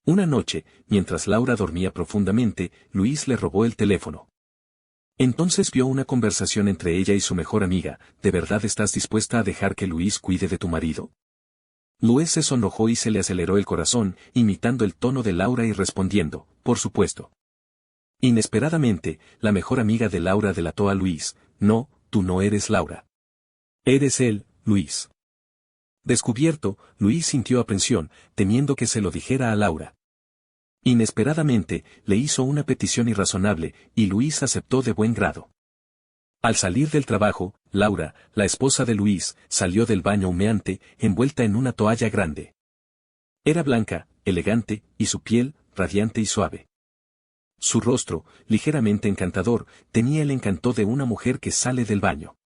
Una noche, mientras Laura dormía profundamente, Luis le robó el teléfono. Entonces vio una conversación entre ella y su mejor amiga. ¿De verdad estás dispuesta a dejar que Luis cuide de tu marido? Luis se sonrojó y se le aceleró el corazón, imitando el tono de Laura y respondiendo, por supuesto. Inesperadamente, la mejor amiga de Laura delató a Luis, no, tú no eres Laura. Eres él, Luis. Descubierto, Luis sintió aprensión, temiendo que se lo dijera a Laura. Inesperadamente, le hizo una petición irrazonable, y Luis aceptó de buen grado. Al salir del trabajo, Laura, la esposa de Luis, salió del baño humeante, envuelta en una toalla grande. Era blanca, elegante, y su piel, radiante y suave. Su rostro, ligeramente encantador, tenía el encanto de una mujer que sale del baño.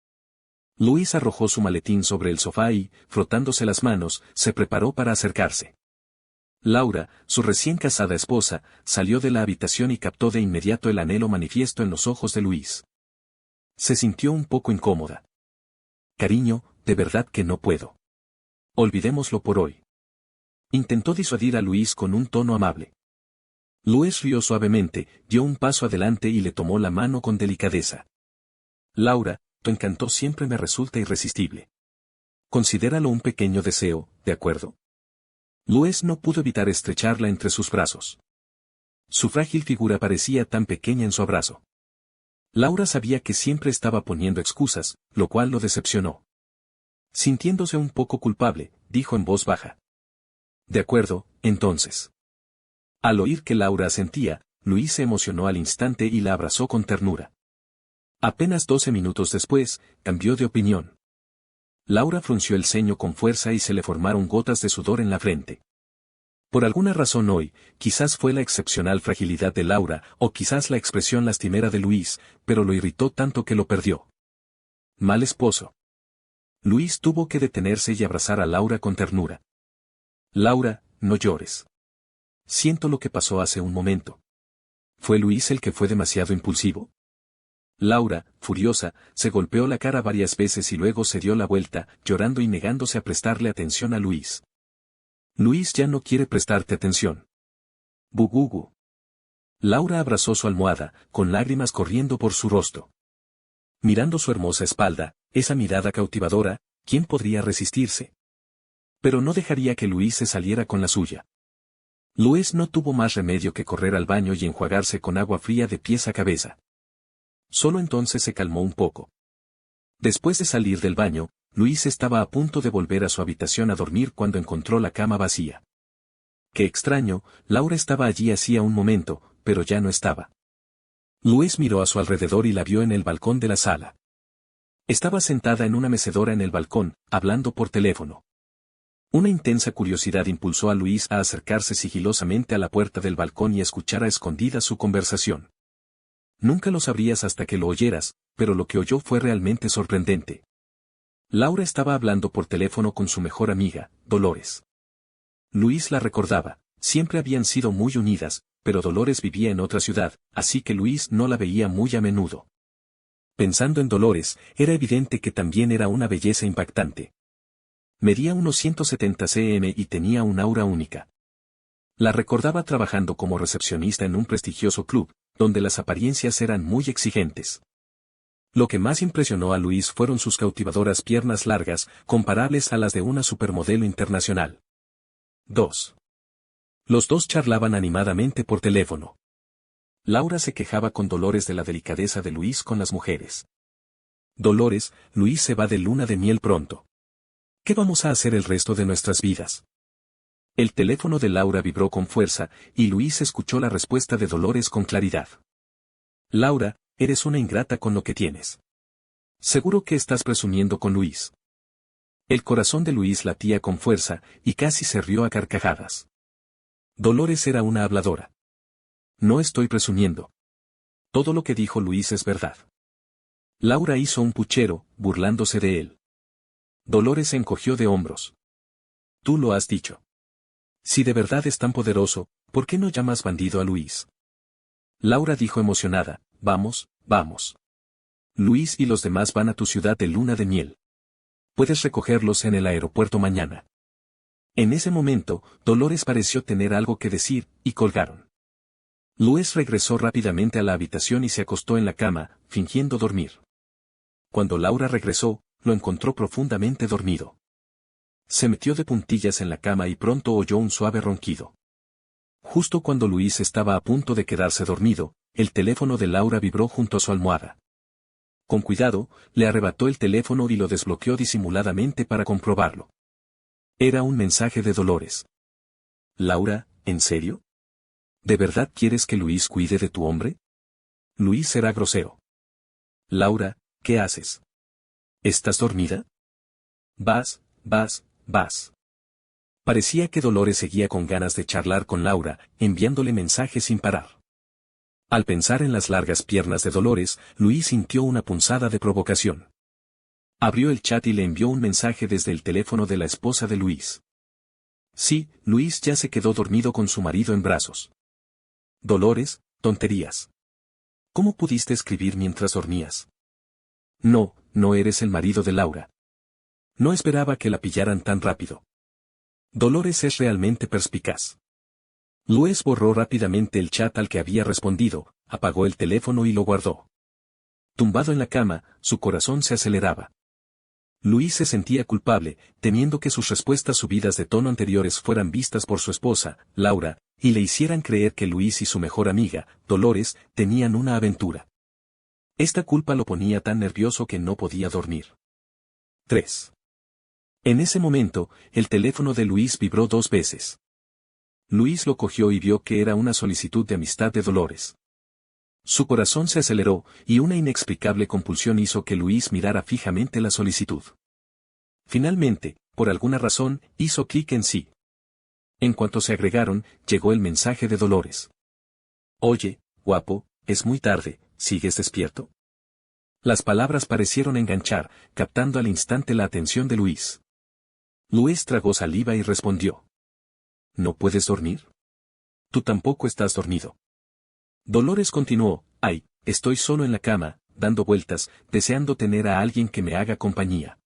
Luis arrojó su maletín sobre el sofá y, frotándose las manos, se preparó para acercarse. Laura, su recién casada esposa, salió de la habitación y captó de inmediato el anhelo manifiesto en los ojos de Luis. Se sintió un poco incómoda. Cariño, de verdad que no puedo. Olvidémoslo por hoy. Intentó disuadir a Luis con un tono amable. Luis rió suavemente, dio un paso adelante y le tomó la mano con delicadeza. Laura, tu encanto siempre me resulta irresistible. Considéralo un pequeño deseo, ¿de acuerdo? Luis no pudo evitar estrecharla entre sus brazos. Su frágil figura parecía tan pequeña en su abrazo. Laura sabía que siempre estaba poniendo excusas, lo cual lo decepcionó. Sintiéndose un poco culpable, dijo en voz baja. De acuerdo, entonces. Al oír que Laura asentía, Luis se emocionó al instante y la abrazó con ternura. Apenas 12 minutos después, cambió de opinión. Laura frunció el ceño con fuerza y se le formaron gotas de sudor en la frente. Por alguna razón hoy, quizás fue la excepcional fragilidad de Laura, o quizás la expresión lastimera de Luis, pero lo irritó tanto que lo perdió. Mal esposo. Luis tuvo que detenerse y abrazar a Laura con ternura. Laura, no llores. Siento lo que pasó hace un momento. ¿Fue Luis el que fue demasiado impulsivo? Laura, furiosa, se golpeó la cara varias veces y luego se dio la vuelta, llorando y negándose a prestarle atención a Luis. Luis ya no quiere prestarte atención. Bugugu. Laura abrazó su almohada, con lágrimas corriendo por su rostro. Mirando su hermosa espalda, esa mirada cautivadora, ¿quién podría resistirse? Pero no dejaría que Luis se saliera con la suya. Luis no tuvo más remedio que correr al baño y enjuagarse con agua fría de pies a cabeza. Solo entonces se calmó un poco. Después de salir del baño, Luis estaba a punto de volver a su habitación a dormir cuando encontró la cama vacía. Qué extraño, Laura estaba allí hacía un momento, pero ya no estaba. Luis miró a su alrededor y la vio en el balcón de la sala. Estaba sentada en una mecedora en el balcón, hablando por teléfono. Una intensa curiosidad impulsó a Luis a acercarse sigilosamente a la puerta del balcón y escuchar a escondidas su conversación. Nunca lo sabrías hasta que lo oyeras, pero lo que oyó fue realmente sorprendente. Laura estaba hablando por teléfono con su mejor amiga, Dolores. Luis la recordaba, siempre habían sido muy unidas, pero Dolores vivía en otra ciudad, así que Luis no la veía muy a menudo. Pensando en Dolores, era evidente que también era una belleza impactante. Medía unos 170 cm y tenía un aura única. La recordaba trabajando como recepcionista en un prestigioso club, donde las apariencias eran muy exigentes. Lo que más impresionó a Luis fueron sus cautivadoras piernas largas, comparables a las de una supermodelo internacional. 2. Los dos charlaban animadamente por teléfono. Laura se quejaba con Dolores de la delicadeza de Luis con las mujeres. Dolores, Luis se va de luna de miel pronto. ¿Qué vamos a hacer el resto de nuestras vidas? El teléfono de Laura vibró con fuerza, y Luis escuchó la respuesta de Dolores con claridad. Laura, eres una ingrata con lo que tienes. Seguro que estás presumiendo con Luis. El corazón de Luis latía con fuerza, y casi se rió a carcajadas. Dolores era una habladora. No estoy presumiendo. Todo lo que dijo Luis es verdad. Laura hizo un puchero, burlándose de él. Dolores se encogió de hombros. Tú lo has dicho. Si de verdad es tan poderoso, ¿por qué no llamas bandido a Luis? Laura dijo emocionada, vamos, vamos. Luis y los demás van a tu ciudad de luna de miel. Puedes recogerlos en el aeropuerto mañana. En ese momento, Dolores pareció tener algo que decir, y colgaron. Luis regresó rápidamente a la habitación y se acostó en la cama, fingiendo dormir. Cuando Laura regresó, lo encontró profundamente dormido. Se metió de puntillas en la cama y pronto oyó un suave ronquido. Justo cuando Luis estaba a punto de quedarse dormido, el teléfono de Laura vibró junto a su almohada. Con cuidado, le arrebató el teléfono y lo desbloqueó disimuladamente para comprobarlo. Era un mensaje de Dolores. Laura, ¿en serio? ¿De verdad quieres que Luis cuide de tu hombre? Luis será grosero. Laura, ¿qué haces? ¿Estás dormida? Vas. Parecía que Dolores seguía con ganas de charlar con Laura, enviándole mensajes sin parar. Al pensar en las largas piernas de Dolores, Luis sintió una punzada de provocación. Abrió el chat y le envió un mensaje desde el teléfono de la esposa de Luis. Sí, Luis ya se quedó dormido con su marido en brazos. Dolores, tonterías. ¿Cómo pudiste escribir mientras dormías? No, no eres el marido de Laura. No esperaba que la pillaran tan rápido. Dolores es realmente perspicaz. Luis borró rápidamente el chat al que había respondido, apagó el teléfono y lo guardó. Tumbado en la cama, su corazón se aceleraba. Luis se sentía culpable, temiendo que sus respuestas subidas de tono anteriores fueran vistas por su esposa, Laura, y le hicieran creer que Luis y su mejor amiga, Dolores, tenían una aventura. Esta culpa lo ponía tan nervioso que no podía dormir. 3. En ese momento, el teléfono de Luis vibró 2 veces. Luis lo cogió y vio que era una solicitud de amistad de Dolores. Su corazón se aceleró, y una inexplicable compulsión hizo que Luis mirara fijamente la solicitud. Finalmente, por alguna razón, hizo clic en sí. En cuanto se agregaron, llegó el mensaje de Dolores. Oye, guapo, es muy tarde, ¿sigues despierto? Las palabras parecieron enganchar, captando al instante la atención de Luis. Luis tragó saliva y respondió. ¿No puedes dormir? Tú tampoco estás dormido. Dolores continuó, ay, estoy solo en la cama, dando vueltas, deseando tener a alguien que me haga compañía.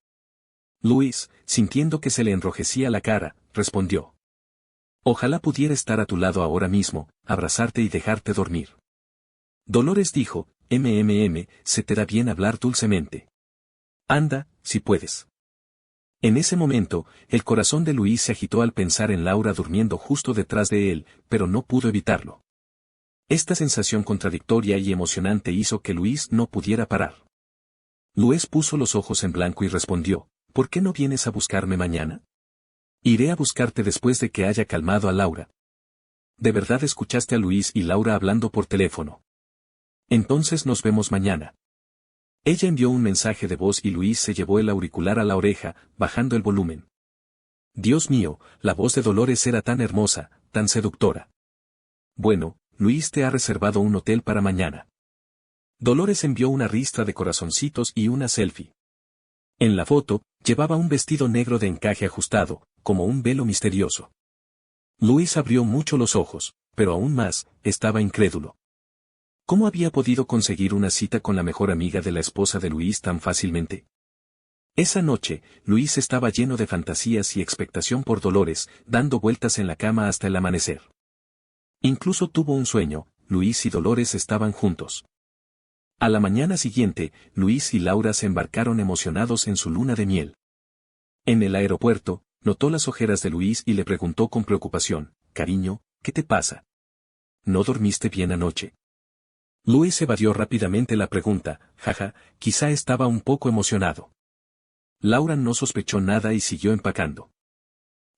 Luis, sintiendo que se le enrojecía la cara, respondió. Ojalá pudiera estar a tu lado ahora mismo, abrazarte y dejarte dormir. Dolores dijo, se te da bien hablar dulcemente. Anda, si puedes. En ese momento, el corazón de Luis se agitó al pensar en Laura durmiendo justo detrás de él, pero no pudo evitarlo. Esta sensación contradictoria y emocionante hizo que Luis no pudiera parar. Luis puso los ojos en blanco y respondió, ¿por qué no vienes a buscarme mañana? Iré a buscarte después de que haya calmado a Laura. ¿De verdad escuchaste a Luis y Laura hablando por teléfono? Entonces nos vemos mañana. Ella envió un mensaje de voz y Luis se llevó el auricular a la oreja, bajando el volumen. Dios mío, la voz de Dolores era tan hermosa, tan seductora. Bueno, Luis te ha reservado un hotel para mañana. Dolores envió una ristra de corazoncitos y una selfie. En la foto, llevaba un vestido negro de encaje ajustado, como un velo misterioso. Luis abrió mucho los ojos, pero aún más, estaba incrédulo. ¿Cómo había podido conseguir una cita con la mejor amiga de la esposa de Luis tan fácilmente? Esa noche, Luis estaba lleno de fantasías y expectación por Dolores, dando vueltas en la cama hasta el amanecer. Incluso tuvo un sueño, Luis y Dolores estaban juntos. A la mañana siguiente, Luis y Laura se embarcaron emocionados en su luna de miel. En el aeropuerto, notó las ojeras de Luis y le preguntó con preocupación, cariño, ¿qué te pasa? ¿No dormiste bien anoche? Luis evadió rápidamente la pregunta, jaja, quizá estaba un poco emocionado. Laura no sospechó nada y siguió empacando.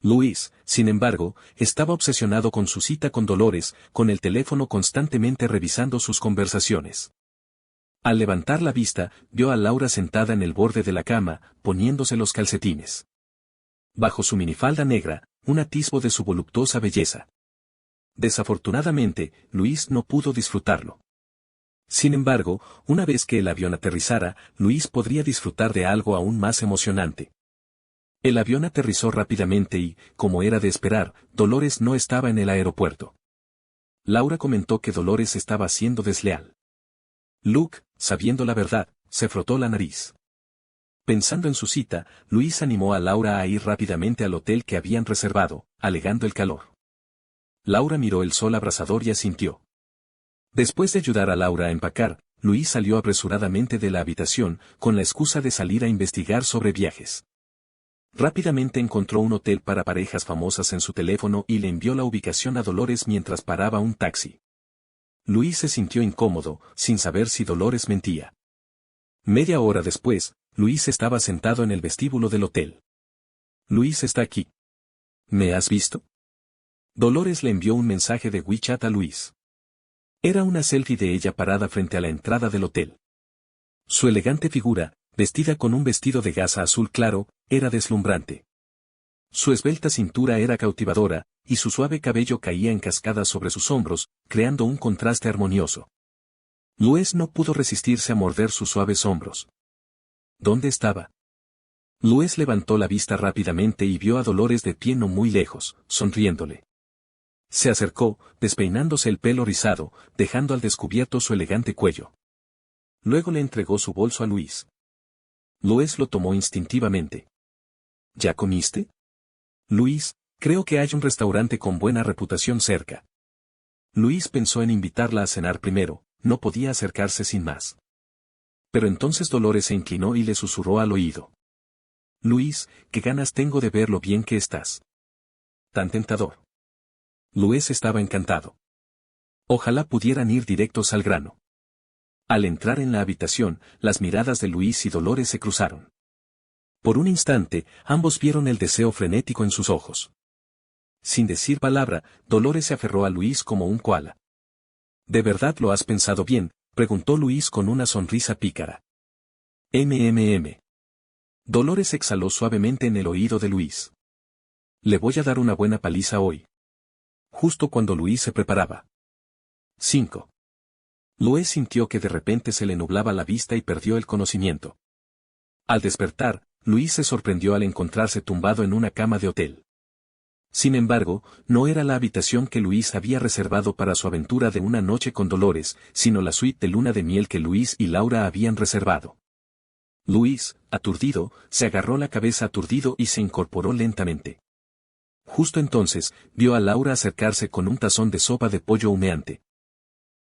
Luis, sin embargo, estaba obsesionado con su cita con Dolores, con el teléfono constantemente revisando sus conversaciones. Al levantar la vista, vio a Laura sentada en el borde de la cama, poniéndose los calcetines. Bajo su minifalda negra, un atisbo de su voluptuosa belleza. Desafortunadamente, Luis no pudo disfrutarlo. Sin embargo, una vez que el avión aterrizara, Luis podría disfrutar de algo aún más emocionante. El avión aterrizó rápidamente y, como era de esperar, Dolores no estaba en el aeropuerto. Laura comentó que Dolores estaba siendo desleal. Luke, sabiendo la verdad, se frotó la nariz. Pensando en su cita, Luis animó a Laura a ir rápidamente al hotel que habían reservado, alegando el calor. Laura miró el sol abrasador y asintió. Después de ayudar a Laura a empacar, Luis salió apresuradamente de la habitación, con la excusa de salir a investigar sobre viajes. Rápidamente encontró un hotel para parejas famosas en su teléfono y le envió la ubicación a Dolores mientras paraba un taxi. Luis se sintió incómodo, sin saber si Dolores mentía. Media hora después, Luis estaba sentado en el vestíbulo del hotel. Luis está aquí. ¿Me has visto? Dolores le envió un mensaje de WeChat a Luis. Era una selfie de ella parada frente a la entrada del hotel. Su elegante figura, vestida con un vestido de gasa azul claro, era deslumbrante. Su esbelta cintura era cautivadora, y su suave cabello caía en cascadas sobre sus hombros, creando un contraste armonioso. Luis no pudo resistirse a morder sus suaves hombros. ¿Dónde estaba? Luis levantó la vista rápidamente y vio a Dolores de pie no muy lejos, sonriéndole. Se acercó, despeinándose el pelo rizado, dejando al descubierto su elegante cuello. Luego le entregó su bolso a Luis. Luis lo tomó instintivamente. ¿Ya comiste? Luis, creo que hay un restaurante con buena reputación cerca. Luis pensó en invitarla a cenar primero, no podía acercarse sin más. Pero entonces Dolores se inclinó y le susurró al oído. Luis, qué ganas tengo de ver lo bien que estás. Tan tentador. Luis estaba encantado. Ojalá pudieran ir directos al grano. Al entrar en la habitación, las miradas de Luis y Dolores se cruzaron. Por un instante, ambos vieron el deseo frenético en sus ojos. Sin decir palabra, Dolores se aferró a Luis como un koala. ¿De verdad lo has pensado bien?, preguntó Luis con una sonrisa pícara. Dolores exhaló suavemente en el oído de Luis. Le voy a dar una buena paliza hoy. Justo cuando Luis se preparaba. 5. Luis sintió que de repente se le nublaba la vista y perdió el conocimiento. Al despertar, Luis se sorprendió al encontrarse tumbado en una cama de hotel. Sin embargo, no era la habitación que Luis había reservado para su aventura de una noche con Dolores, sino la suite de luna de miel que Luis y Laura habían reservado. Luis, aturdido, se agarró la cabeza aturdido y se incorporó lentamente. Justo entonces, vio a Laura acercarse con un tazón de sopa de pollo humeante.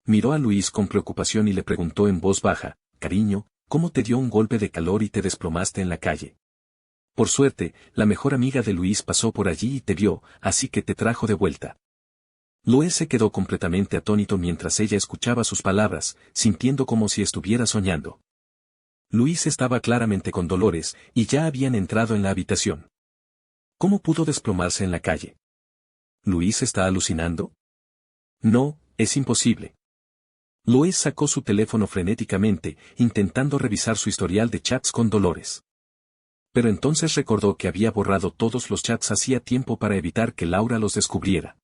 Miró a Luis con preocupación y le preguntó en voz baja, «Cariño, ¿cómo te dio un golpe de calor y te desplomaste en la calle?» Por suerte, la mejor amiga de Luis pasó por allí y te vio, así que te trajo de vuelta. Luis se quedó completamente atónito mientras ella escuchaba sus palabras, sintiendo como si estuviera soñando. Luis estaba claramente con Dolores, y ya habían entrado en la habitación. ¿Cómo pudo desplomarse en la calle? ¿Luis está alucinando? No, es imposible. Luis sacó su teléfono frenéticamente, intentando revisar su historial de chats con Dolores. Pero entonces recordó que había borrado todos los chats hacía tiempo para evitar que Laura los descubriera.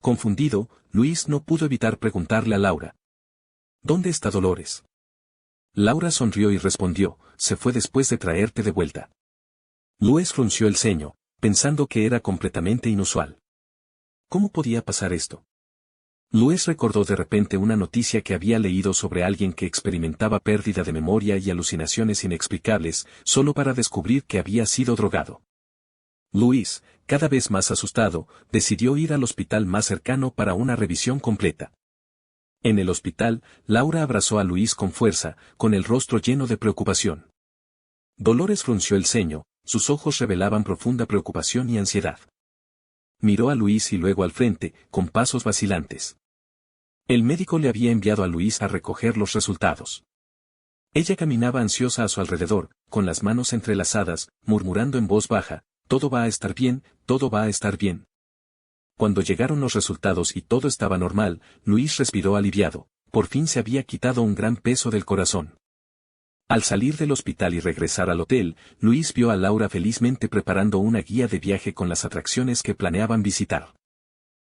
Confundido, Luis no pudo evitar preguntarle a Laura. ¿Dónde está Dolores? Laura sonrió y respondió, se fue después de traerte de vuelta. Luis frunció el ceño, pensando que era completamente inusual. ¿Cómo podía pasar esto? Luis recordó de repente una noticia que había leído sobre alguien que experimentaba pérdida de memoria y alucinaciones inexplicables, solo para descubrir que había sido drogado. Luis, cada vez más asustado, decidió ir al hospital más cercano para una revisión completa. En el hospital, Laura abrazó a Luis con fuerza, con el rostro lleno de preocupación. Dolores frunció el ceño, sus ojos revelaban profunda preocupación y ansiedad. Miró a Luis y luego al frente, con pasos vacilantes. El médico le había enviado a Luis a recoger los resultados. Ella caminaba ansiosa a su alrededor, con las manos entrelazadas, murmurando en voz baja, «Todo va a estar bien, todo va a estar bien». Cuando llegaron los resultados y todo estaba normal, Luis respiró aliviado, por fin se había quitado un gran peso del corazón. Al salir del hospital y regresar al hotel, Luis vio a Laura felizmente preparando una guía de viaje con las atracciones que planeaban visitar.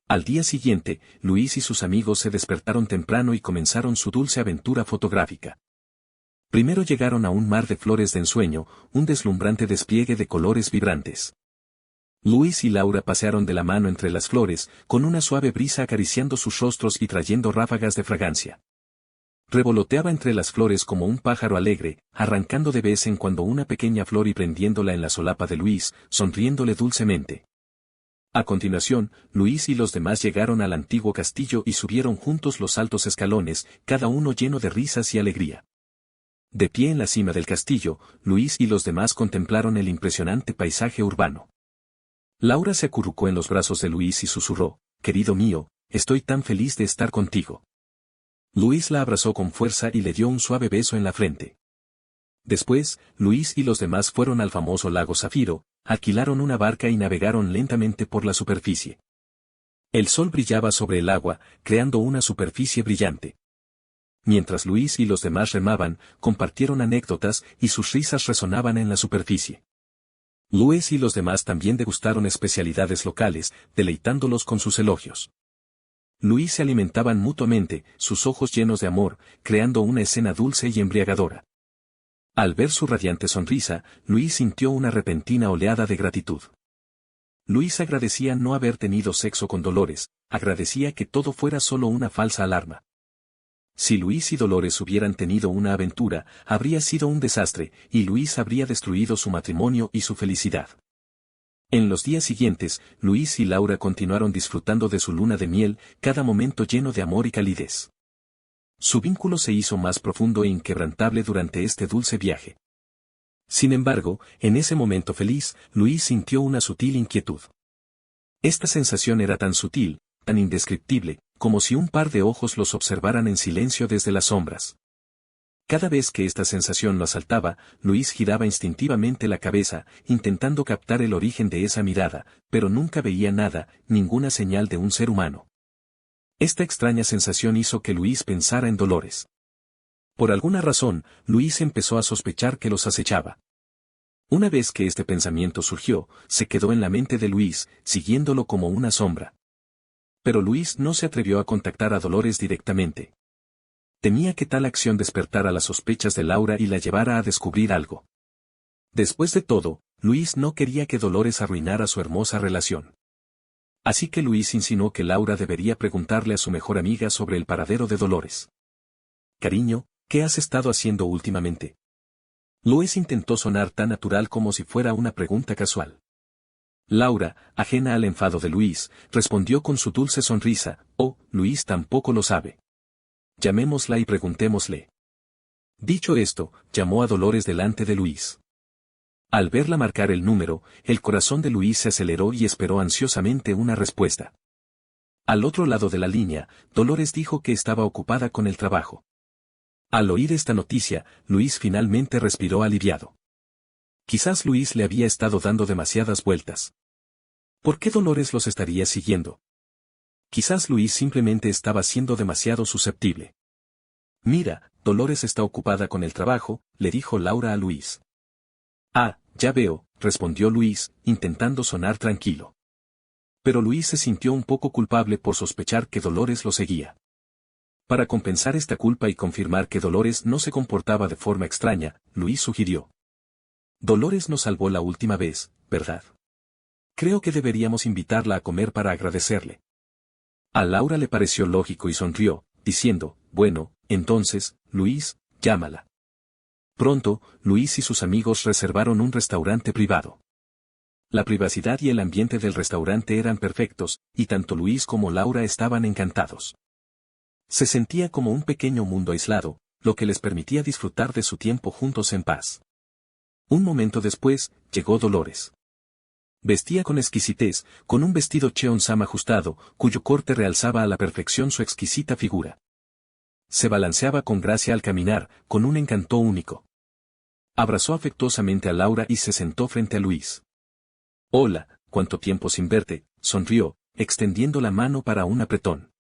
Al día siguiente, Luis y sus amigos se despertaron temprano y comenzaron su dulce aventura fotográfica. Primero llegaron a un mar de flores de ensueño, un deslumbrante despliegue de colores vibrantes. Luis y Laura pasearon de la mano entre las flores, con una suave brisa acariciando sus rostros y trayendo ráfagas de fragancia. Revoloteaba entre las flores como un pájaro alegre, arrancando de vez en cuando una pequeña flor y prendiéndola en la solapa de Luis, sonriéndole dulcemente. A continuación, Luis y los demás llegaron al antiguo castillo y subieron juntos los altos escalones, cada uno lleno de risas y alegría. De pie en la cima del castillo, Luis y los demás contemplaron el impresionante paisaje urbano. Laura se acurrucó en los brazos de Luis y susurró, «Querido mío, estoy tan feliz de estar contigo». Luis la abrazó con fuerza y le dio un suave beso en la frente. Después, Luis y los demás fueron al famoso lago Zafiro, alquilaron una barca y navegaron lentamente por la superficie. El sol brillaba sobre el agua, creando una superficie brillante. Mientras Luis y los demás remaban, compartieron anécdotas y sus risas resonaban en la superficie. Luis y los demás también degustaron especialidades locales, deleitándolos con sus elogios. Luis se alimentaban mutuamente, sus ojos llenos de amor, creando una escena dulce y embriagadora. Al ver su radiante sonrisa, Luis sintió una repentina oleada de gratitud. Luis agradecía no haber tenido sexo con Dolores, agradecía que todo fuera solo una falsa alarma. Si Luis y Dolores hubieran tenido una aventura, habría sido un desastre, y Luis habría destruido su matrimonio y su felicidad. En los días siguientes, Luis y Laura continuaron disfrutando de su luna de miel, cada momento lleno de amor y calidez. Su vínculo se hizo más profundo e inquebrantable durante este dulce viaje. Sin embargo, en ese momento feliz, Luis sintió una sutil inquietud. Esta sensación era tan sutil, tan indescriptible, como si un par de ojos los observaran en silencio desde las sombras. Cada vez que esta sensación lo asaltaba, Luis giraba instintivamente la cabeza, intentando captar el origen de esa mirada, pero nunca veía nada, ninguna señal de un ser humano. Esta extraña sensación hizo que Luis pensara en Dolores. Por alguna razón, Luis empezó a sospechar que los acechaba. Una vez que este pensamiento surgió, se quedó en la mente de Luis, siguiéndolo como una sombra. Pero Luis no se atrevió a contactar a Dolores directamente. Temía que tal acción despertara las sospechas de Laura y la llevara a descubrir algo. Después de todo, Luis no quería que Dolores arruinara su hermosa relación. Así que Luis insinuó que Laura debería preguntarle a su mejor amiga sobre el paradero de Dolores. «Cariño, ¿qué has estado haciendo últimamente?» Luis intentó sonar tan natural como si fuera una pregunta casual. Laura, ajena al enfado de Luis, respondió con su dulce sonrisa, «Oh, Luis tampoco lo sabe. Llamémosla y preguntémosle». Dicho esto, llamó a Dolores delante de Luis. Al verla marcar el número, el corazón de Luis se aceleró y esperó ansiosamente una respuesta. Al otro lado de la línea, Dolores dijo que estaba ocupada con el trabajo. Al oír esta noticia, Luis finalmente respiró aliviado. Quizás Luis le había estado dando demasiadas vueltas. ¿Por qué Dolores los estaría siguiendo? Quizás Luis simplemente estaba siendo demasiado susceptible. «Mira, Dolores está ocupada con el trabajo», le dijo Laura a Luis. «Ah, ya veo», respondió Luis, intentando sonar tranquilo. Pero Luis se sintió un poco culpable por sospechar que Dolores lo seguía. Para compensar esta culpa y confirmar que Dolores no se comportaba de forma extraña, Luis sugirió. «Dolores nos salvó la última vez, ¿verdad? Creo que deberíamos invitarla a comer para agradecerle». A Laura le pareció lógico y sonrió, diciendo, «Bueno, entonces, Luis, llámala». Pronto, Luis y sus amigos reservaron un restaurante privado. La privacidad y el ambiente del restaurante eran perfectos, y tanto Luis como Laura estaban encantados. Se sentía como un pequeño mundo aislado, lo que les permitía disfrutar de su tiempo juntos en paz. Un momento después, llegó Dolores. Vestía con exquisitez, con un vestido cheongsam ajustado, cuyo corte realzaba a la perfección su exquisita figura. Se balanceaba con gracia al caminar, con un encanto único. Abrazó afectuosamente a Laura y se sentó frente a Luis. «Hola, cuánto tiempo sin verte», sonrió, extendiendo la mano para un apretón.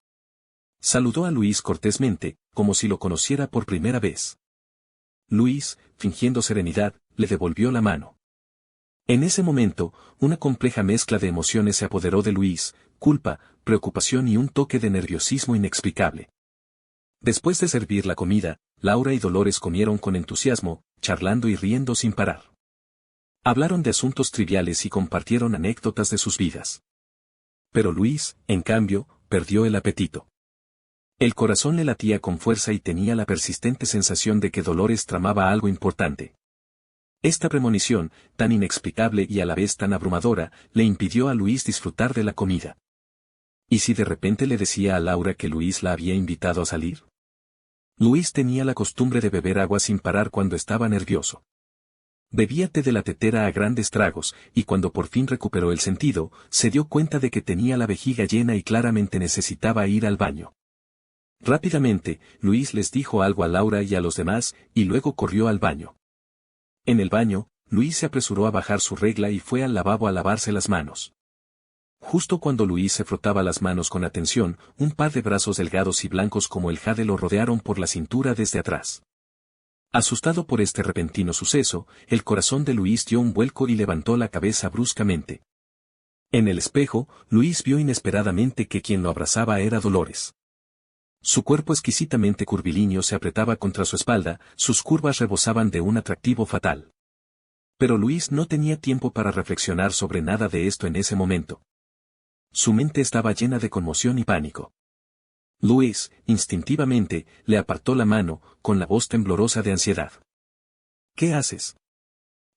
Saludó a Luis cortésmente, como si lo conociera por primera vez. Luis, fingiendo serenidad, le devolvió la mano. En ese momento, una compleja mezcla de emociones se apoderó de Luis, culpa, preocupación y un toque de nerviosismo inexplicable. Después de servir la comida, Laura y Dolores comieron con entusiasmo, charlando y riendo sin parar. Hablaron de asuntos triviales y compartieron anécdotas de sus vidas. Pero Luis, en cambio, perdió el apetito. El corazón le latía con fuerza y tenía la persistente sensación de que Dolores tramaba algo importante. Esta premonición, tan inexplicable y a la vez tan abrumadora, le impidió a Luis disfrutar de la comida. ¿Y si de repente le decía a Laura que Luis la había invitado a salir? Luis tenía la costumbre de beber agua sin parar cuando estaba nervioso. Bebía té de la tetera a grandes tragos, y cuando por fin recuperó el sentido, se dio cuenta de que tenía la vejiga llena y claramente necesitaba ir al baño. Rápidamente, Luis les dijo algo a Laura y a los demás, y luego corrió al baño. En el baño, Luis se apresuró a bajar su regla y fue al lavabo a lavarse las manos. Justo cuando Luis se frotaba las manos con atención, un par de brazos delgados y blancos como el jade lo rodearon por la cintura desde atrás. Asustado por este repentino suceso, el corazón de Luis dio un vuelco y levantó la cabeza bruscamente. En el espejo, Luis vio inesperadamente que quien lo abrazaba era Dolores. Su cuerpo exquisitamente curvilíneo se apretaba contra su espalda, sus curvas rebosaban de un atractivo fatal. Pero Luis no tenía tiempo para reflexionar sobre nada de esto en ese momento. Su mente estaba llena de conmoción y pánico. Luis, instintivamente, le apartó la mano, con la voz temblorosa de ansiedad. ¿Qué haces?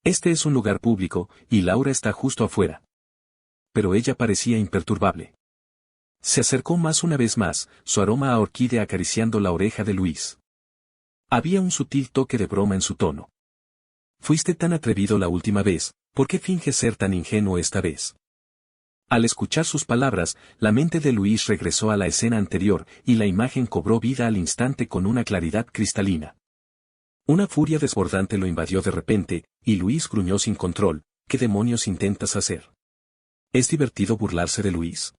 Este es un lugar público, y Laura está justo afuera. Pero ella parecía imperturbable. Se acercó más una vez más, su aroma a orquídea acariciando la oreja de Luis. Había un sutil toque de broma en su tono. Fuiste tan atrevido la última vez, ¿por qué finges ser tan ingenuo esta vez? Al escuchar sus palabras, la mente de Luis regresó a la escena anterior, y la imagen cobró vida al instante con una claridad cristalina. Una furia desbordante lo invadió de repente, y Luis gruñó sin control. ¿Qué demonios intentas hacer? ¿Es divertido burlarse de Luis?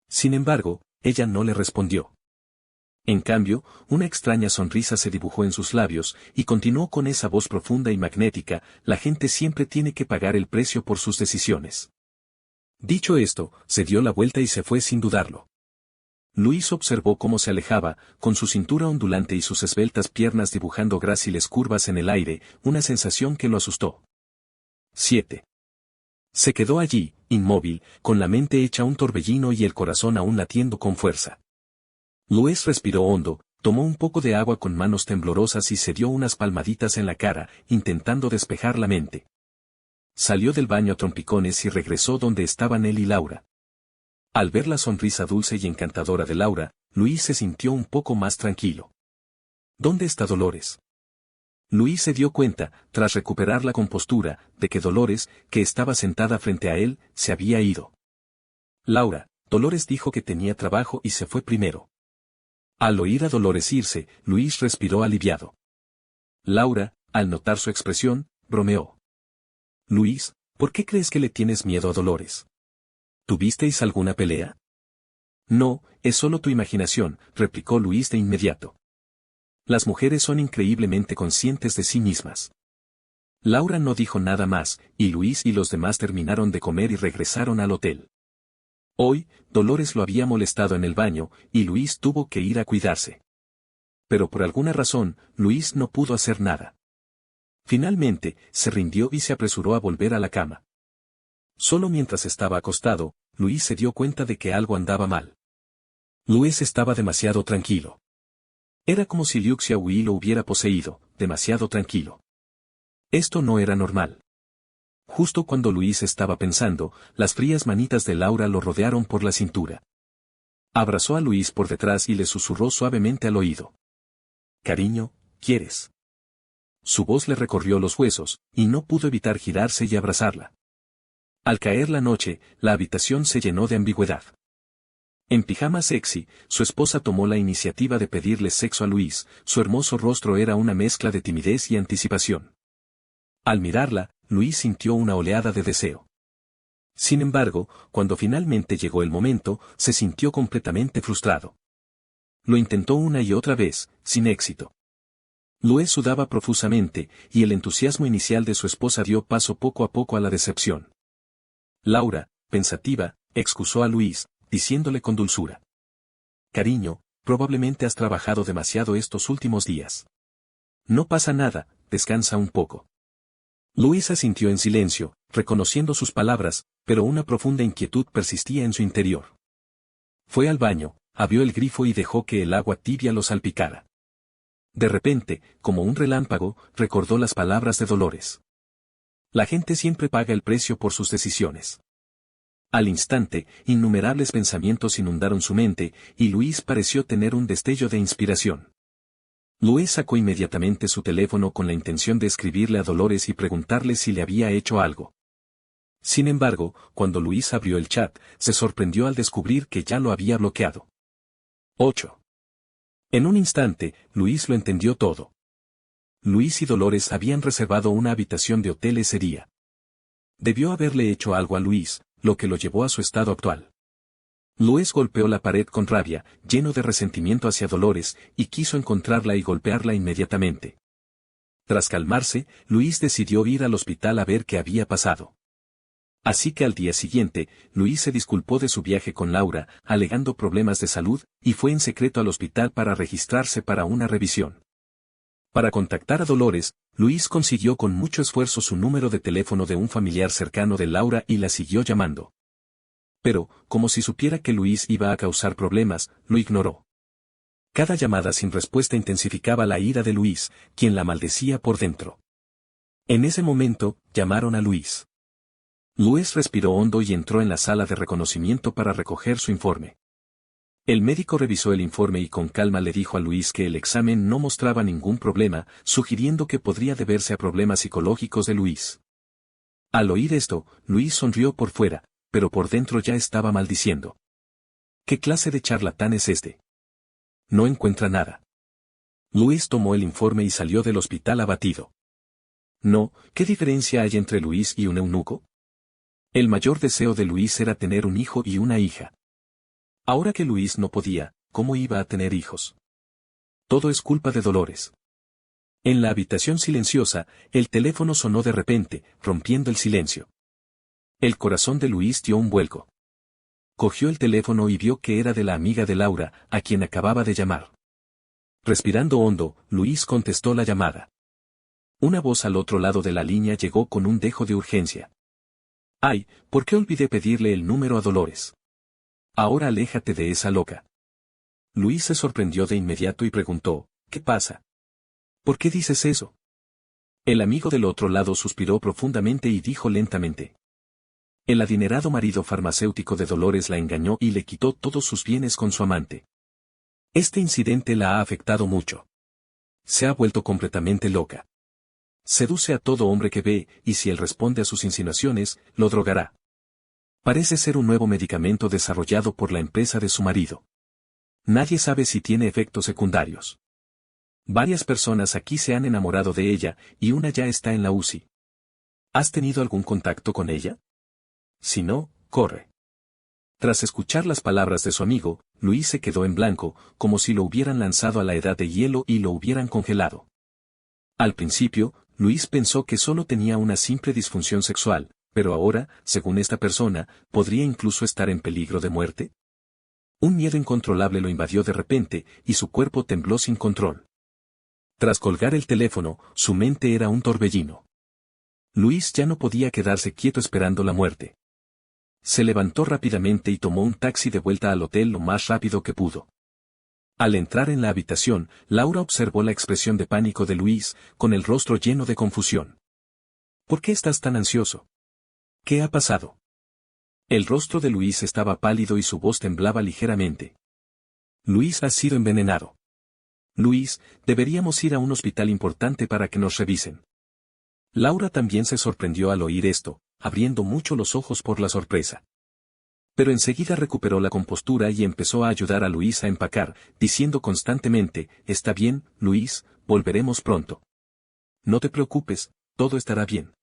Sin embargo, ella no le respondió. En cambio, una extraña sonrisa se dibujó en sus labios, y continuó con esa voz profunda y magnética: la gente siempre tiene que pagar el precio por sus decisiones. Dicho esto, se dio la vuelta y se fue sin dudarlo. Luis observó cómo se alejaba, con su cintura ondulante y sus esbeltas piernas dibujando gráciles curvas en el aire, una sensación que lo asustó. 7. Se quedó allí, inmóvil, con la mente hecha un torbellino y el corazón aún latiendo con fuerza. Luis respiró hondo, tomó un poco de agua con manos temblorosas y se dio unas palmaditas en la cara, intentando despejar la mente. Salió del baño a trompicones y regresó donde estaban él y Laura. Al ver la sonrisa dulce y encantadora de Laura, Luis se sintió un poco más tranquilo. ¿Dónde está Dolores? Luis se dio cuenta, tras recuperar la compostura, de que Dolores, que estaba sentada frente a él, se había ido. Dolores dijo que tenía trabajo y se fue primero. Al oír a Dolores irse, Luis respiró aliviado. Laura, al notar su expresión, bromeó. Luis, ¿por qué crees que le tienes miedo a Dolores? ¿Tuvisteis alguna pelea? No, es solo tu imaginación, replicó Luis de inmediato. Las mujeres son increíblemente conscientes de sí mismas. Laura no dijo nada más, y Luis y los demás terminaron de comer y regresaron al hotel. Hoy, Dolores lo había molestado en el baño, y Luis tuvo que ir a cuidarse. Pero por alguna razón, Luis no pudo hacer nada. Finalmente, se rindió y se apresuró a volver a la cama. Solo mientras estaba acostado, Luis se dio cuenta de que algo andaba mal. Luis estaba demasiado tranquilo. Era como si Liu Xiaohui lo hubiera poseído, demasiado tranquilo. Esto no era normal. Justo cuando Luis estaba pensando, las frías manitas de Laura lo rodearon por la cintura. Abrazó a Luis por detrás y le susurró suavemente al oído. Cariño, ¿quieres? Su voz le recorrió los huesos, y no pudo evitar girarse y abrazarla. Al caer la noche, la habitación se llenó de ambigüedad. En pijama sexy, su esposa tomó la iniciativa de pedirle sexo a Luis, su hermoso rostro era una mezcla de timidez y anticipación. Al mirarla, Luis sintió una oleada de deseo. Sin embargo, cuando finalmente llegó el momento, se sintió completamente frustrado. Lo intentó una y otra vez, sin éxito. Luis sudaba profusamente, y el entusiasmo inicial de su esposa dio paso poco a poco a la decepción. Laura, pensativa, excusó a Luis, diciéndole con dulzura. Cariño, probablemente has trabajado demasiado estos últimos días. No pasa nada, descansa un poco. Luis asintió en silencio, reconociendo sus palabras, pero una profunda inquietud persistía en su interior. Fue al baño, abrió el grifo y dejó que el agua tibia lo salpicara. De repente, como un relámpago, recordó las palabras de Dolores. La gente siempre paga el precio por sus decisiones. Al instante, innumerables pensamientos inundaron su mente, y Luis pareció tener un destello de inspiración. Luis sacó inmediatamente su teléfono con la intención de escribirle a Dolores y preguntarle si le había hecho algo. Sin embargo, cuando Luis abrió el chat, se sorprendió al descubrir que ya lo había bloqueado. 8. En un instante, Luis lo entendió todo. Luis y Dolores habían reservado una habitación de hotel ese día. Debió haberle hecho algo a Luis, lo que lo llevó a su estado actual. Luis golpeó la pared con rabia, lleno de resentimiento hacia Dolores, y quiso encontrarla y golpearla inmediatamente. Tras calmarse, Luis decidió ir al hospital a ver qué había pasado. Así que al día siguiente, Luis se disculpó de su viaje con Laura, alegando problemas de salud, y fue en secreto al hospital para registrarse para una revisión. Para contactar a Dolores, Luis consiguió con mucho esfuerzo su número de teléfono de un familiar cercano de Laura y la siguió llamando. Pero, como si supiera que Luis iba a causar problemas, lo ignoró. Cada llamada sin respuesta intensificaba la ira de Luis, quien la maldecía por dentro. En ese momento, llamaron a Luis. Luis respiró hondo y entró en la sala de reconocimiento para recoger su informe. El médico revisó el informe y con calma le dijo a Luis que el examen no mostraba ningún problema, sugiriendo que podría deberse a problemas psicológicos de Luis. Al oír esto, Luis sonrió por fuera, pero por dentro ya estaba maldiciendo. ¿Qué clase de charlatán es este? No encuentra nada. Luis tomó el informe y salió del hospital abatido. No, ¿qué diferencia hay entre Luis y un eunuco? El mayor deseo de Luis era tener un hijo y una hija. Ahora que Luis no podía, ¿cómo iba a tener hijos? Todo es culpa de Dolores. En la habitación silenciosa, el teléfono sonó de repente, rompiendo el silencio. El corazón de Luis dio un vuelco. Cogió el teléfono y vio que era de la amiga de Laura, a quien acababa de llamar. Respirando hondo, Luis contestó la llamada. Una voz al otro lado de la línea llegó con un dejo de urgencia. Ay, ¿por qué olvidé pedirle el número a Dolores? Ahora aléjate de esa loca. Luis se sorprendió de inmediato y preguntó, ¿qué pasa? ¿Por qué dices eso? El amigo del otro lado suspiró profundamente y dijo lentamente. El adinerado marido farmacéutico de Dolores la engañó y le quitó todos sus bienes con su amante. Este incidente la ha afectado mucho. Se ha vuelto completamente loca. Seduce a todo hombre que ve, y si él responde a sus insinuaciones, lo drogará. Parece ser un nuevo medicamento desarrollado por la empresa de su marido. Nadie sabe si tiene efectos secundarios. Varias personas aquí se han enamorado de ella, y una ya está en la UCI. ¿Has tenido algún contacto con ella? Si no, corre. Tras escuchar las palabras de su amigo, Luis se quedó en blanco, como si lo hubieran lanzado a la edad de hielo y lo hubieran congelado. Al principio, Luis pensó que solo tenía una simple disfunción sexual, pero ahora, según esta persona, ¿podría incluso estar en peligro de muerte? Un miedo incontrolable lo invadió de repente, y su cuerpo tembló sin control. Tras colgar el teléfono, su mente era un torbellino. Luis ya no podía quedarse quieto esperando la muerte. Se levantó rápidamente y tomó un taxi de vuelta al hotel lo más rápido que pudo. Al entrar en la habitación, Laura observó la expresión de pánico de Luis, con el rostro lleno de confusión. ¿Por qué estás tan ansioso? ¿Qué ha pasado? El rostro de Luis estaba pálido y su voz temblaba ligeramente. Luis ha sido envenenado. Luis, deberíamos ir a un hospital importante para que nos revisen. Laura también se sorprendió al oír esto, abriendo mucho los ojos por la sorpresa. Pero enseguida recuperó la compostura y empezó a ayudar a Luis a empacar, diciendo constantemente, «Está bien, Luis, volveremos pronto. No te preocupes, todo estará bien».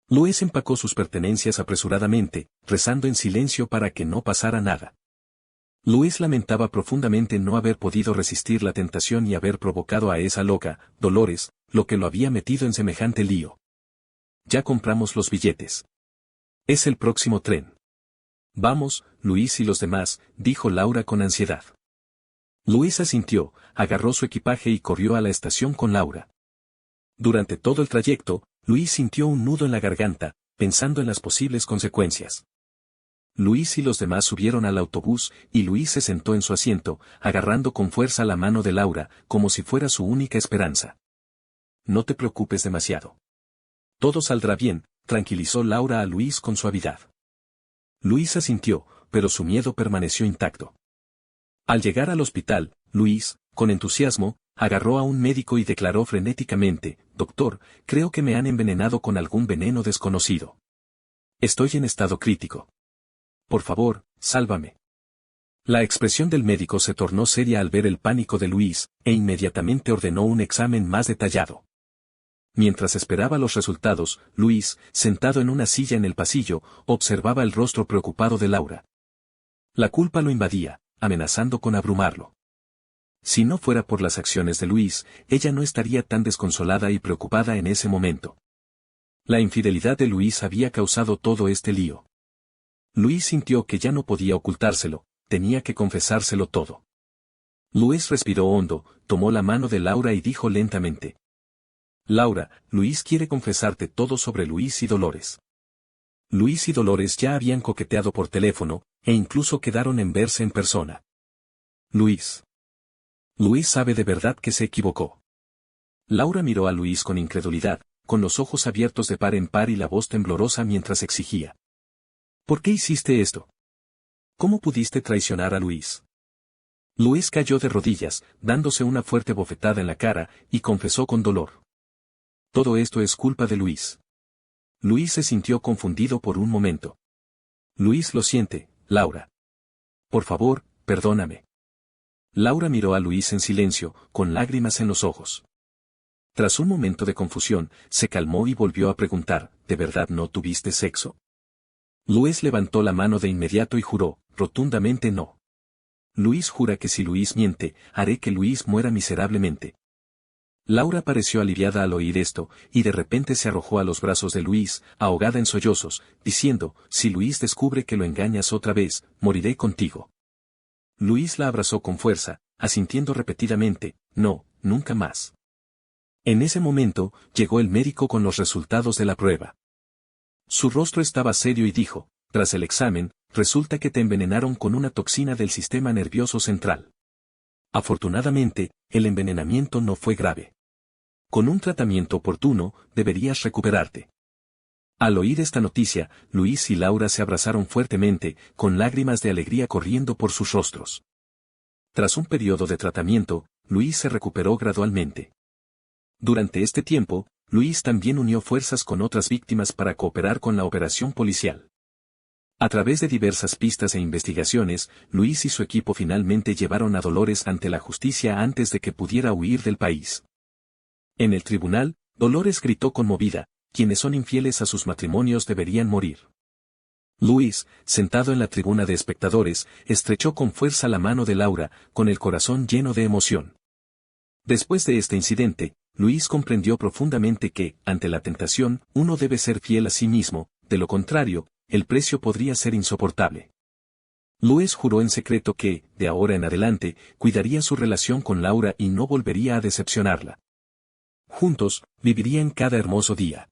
Luis empacó sus pertenencias apresuradamente, rezando en silencio para que no pasara nada. Luis lamentaba profundamente no haber podido resistir la tentación y haber provocado a esa loca, Dolores, lo que lo había metido en semejante lío. Ya compramos los billetes. Es el próximo tren. Vamos, Luis y los demás, dijo Laura con ansiedad. Luis asintió, agarró su equipaje y corrió a la estación con Laura. Durante todo el trayecto, Luis sintió un nudo en la garganta, pensando en las posibles consecuencias. Luis y los demás subieron al autobús, y Luis se sentó en su asiento, agarrando con fuerza la mano de Laura, como si fuera su única esperanza. No te preocupes demasiado. Todo saldrá bien, tranquilizó Laura a Luis con suavidad. Luis asintió, pero su miedo permaneció intacto. Al llegar al hospital, Luis, con entusiasmo, agarró a un médico y declaró frenéticamente: «Doctor, creo que me han envenenado con algún veneno desconocido. Estoy en estado crítico. Por favor, sálvame». La expresión del médico se tornó seria al ver el pánico de Luis, e inmediatamente ordenó un examen más detallado. Mientras esperaba los resultados, Luis, sentado en una silla en el pasillo, observaba el rostro preocupado de Laura. La culpa lo invadía, amenazando con abrumarlo. Si no fuera por las acciones de Luis, ella no estaría tan desconsolada y preocupada en ese momento. La infidelidad de Luis había causado todo este lío. Luis sintió que ya no podía ocultárselo, tenía que confesárselo todo. Luis respiró hondo, tomó la mano de Laura y dijo lentamente: «Laura, Luis quiere confesarte todo sobre Luis y Dolores». Luis y Dolores ya habían coqueteado por teléfono, e incluso quedaron en verse en persona. Luis sabe de verdad que se equivocó. Laura miró a Luis con incredulidad, con los ojos abiertos de par en par y la voz temblorosa mientras exigía: «¿Por qué hiciste esto? ¿Cómo pudiste traicionar a Luis?». Luis cayó de rodillas, dándose una fuerte bofetada en la cara, y confesó con dolor: «Todo esto es culpa de Luis». Luis se sintió confundido por un momento. «Luis lo siente, Laura. Por favor, perdóname». Laura miró a Luis en silencio, con lágrimas en los ojos. Tras un momento de confusión, se calmó y volvió a preguntar: «¿De verdad no tuviste sexo?». Luis levantó la mano de inmediato y juró, rotundamente: «No». Luis jura que si Luis miente, haré que Luis muera miserablemente. Laura pareció aliviada al oír esto, y de repente se arrojó a los brazos de Luis, ahogada en sollozos, diciendo: «Si Luis descubre que lo engañas otra vez, moriré contigo». Luis la abrazó con fuerza, asintiendo repetidamente: «No, nunca más». En ese momento, llegó el médico con los resultados de la prueba. Su rostro estaba serio y dijo: «Tras el examen, resulta que te envenenaron con una toxina del sistema nervioso central. Afortunadamente, el envenenamiento no fue grave. Con un tratamiento oportuno, deberías recuperarte». Al oír esta noticia, Luis y Laura se abrazaron fuertemente, con lágrimas de alegría corriendo por sus rostros. Tras un periodo de tratamiento, Luis se recuperó gradualmente. Durante este tiempo, Luis también unió fuerzas con otras víctimas para cooperar con la operación policial. A través de diversas pistas e investigaciones, Luis y su equipo finalmente llevaron a Dolores ante la justicia antes de que pudiera huir del país. En el tribunal, Dolores gritó conmovida: «Quienes son infieles a sus matrimonios deberían morir». Luis, sentado en la tribuna de espectadores, estrechó con fuerza la mano de Laura, con el corazón lleno de emoción. Después de este incidente, Luis comprendió profundamente que, ante la tentación, uno debe ser fiel a sí mismo, de lo contrario, el precio podría ser insoportable. Luis juró en secreto que, de ahora en adelante, cuidaría su relación con Laura y no volvería a decepcionarla. Juntos, vivirían cada hermoso día.